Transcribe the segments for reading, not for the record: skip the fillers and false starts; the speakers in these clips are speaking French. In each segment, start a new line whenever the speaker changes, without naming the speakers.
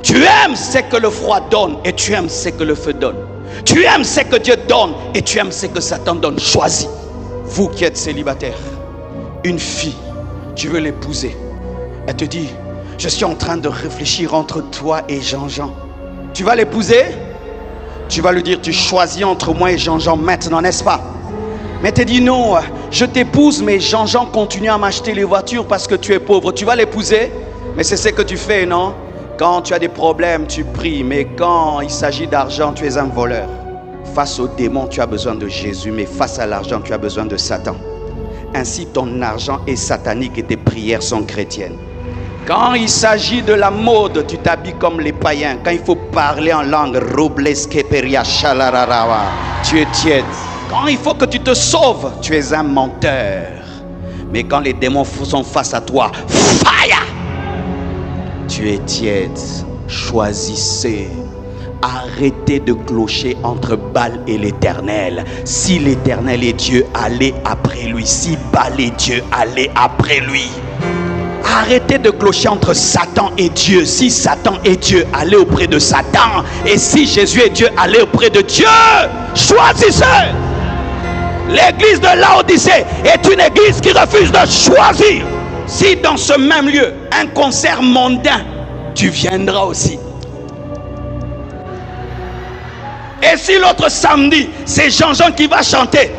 Tu aimes ce que le froid donne et tu aimes ce que le feu donne. Tu aimes ce que Dieu donne et tu aimes ce que Satan donne. Choisis. Vous qui êtes célibataire, une fille, tu veux l'épouser. Elle te dit, je suis en train de réfléchir entre toi et Jean-Jean. Tu vas l'épouser? Tu vas lui dire, tu choisis entre moi et Jean-Jean maintenant, n'est-ce pas? Mais tu dis non, je t'épouse, mais Jean-Jean continue à m'acheter les voitures parce que tu es pauvre. Tu vas l'épouser? Mais c'est ce que tu fais, non? Quand tu as des problèmes, tu pries. Mais quand il s'agit d'argent, tu es un voleur. Face au démon, tu as besoin de Jésus. Mais face à l'argent, tu as besoin de Satan. Ainsi, ton argent est satanique et tes prières sont chrétiennes. Quand il s'agit de la mode, tu t'habilles comme les païens. Quand il faut parler en langue, tu es tiède. Quand il faut que tu te sauves, tu es un menteur. Mais quand les démons sont face à toi, fire! Tu es tiède. Choisissez. Arrêtez de clocher entre Baal et l'Éternel. Si l'Éternel est Dieu, allez après lui. Si Baal est Dieu, allez après lui. Arrêtez de clocher entre Satan et Dieu. Si Satan est Dieu, allez auprès de Satan. Et si Jésus est Dieu, allez auprès de Dieu. Choisissez. L'église de Laodicée est une église qui refuse de choisir. Si dans ce même lieu, un concert mondain, tu viendras aussi. Et si l'autre samedi, c'est Jean-Jean qui va chanter,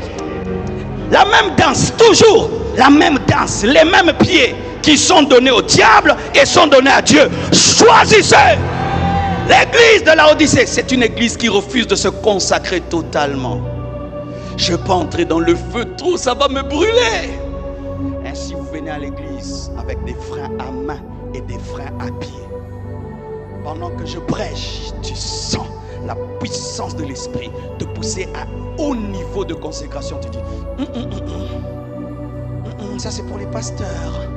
la même danse, toujours la même danse, les mêmes pieds qui sont donnés au diable et sont donnés à Dieu. Choisissez. L'église de Laodicée, c'est une église qui refuse de se consacrer totalement. Je ne peux pas entrer dans le feu trop, ça va me brûler. Ainsi, vous venez à l'église avec des freins à main et des freins à pied. Pendant que je prêche, tu sens la puissance de l'esprit te pousser à haut niveau de consécration. Tu dis, ça c'est pour les pasteurs.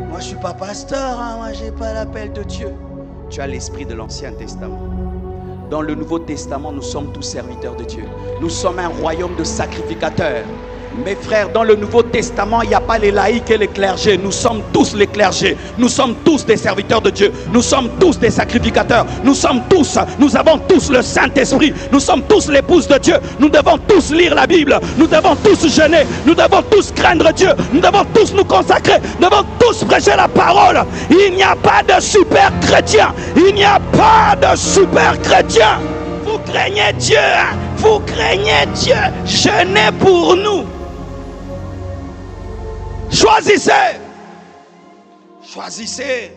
Moi je suis pas pasteur, hein, moi j'ai pas l'appel de Dieu. Tu as l'esprit de l'Ancien Testament. Dans le Nouveau Testament, nous sommes tous serviteurs de Dieu. Nous sommes un royaume de sacrificateurs. Mes frères, dans le Nouveau Testament, il n'y a pas les laïcs et les clergés. Nous sommes tous les clergés. Nous sommes tous des serviteurs de Dieu. Nous sommes tous des sacrificateurs. Nous avons tous le Saint-Esprit. Nous sommes tous l'épouse de Dieu. Nous devons tous lire la Bible. Nous devons tous jeûner. Nous devons tous craindre Dieu. Nous devons tous nous consacrer. Nous devons tous prêcher la parole. Il n'y a pas de super chrétien. Il n'y a pas de super chrétien. Vous craignez Dieu, hein? Vous craignez Dieu. Jeûnez pour nous. Choisissez. Choisissez.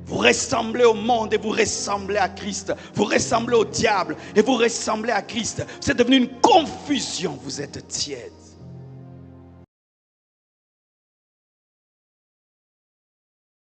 Vous ressemblez au monde et vous ressemblez à Christ. Vous ressemblez au diable et vous ressemblez à Christ. C'est devenu une confusion. Vous êtes tiède.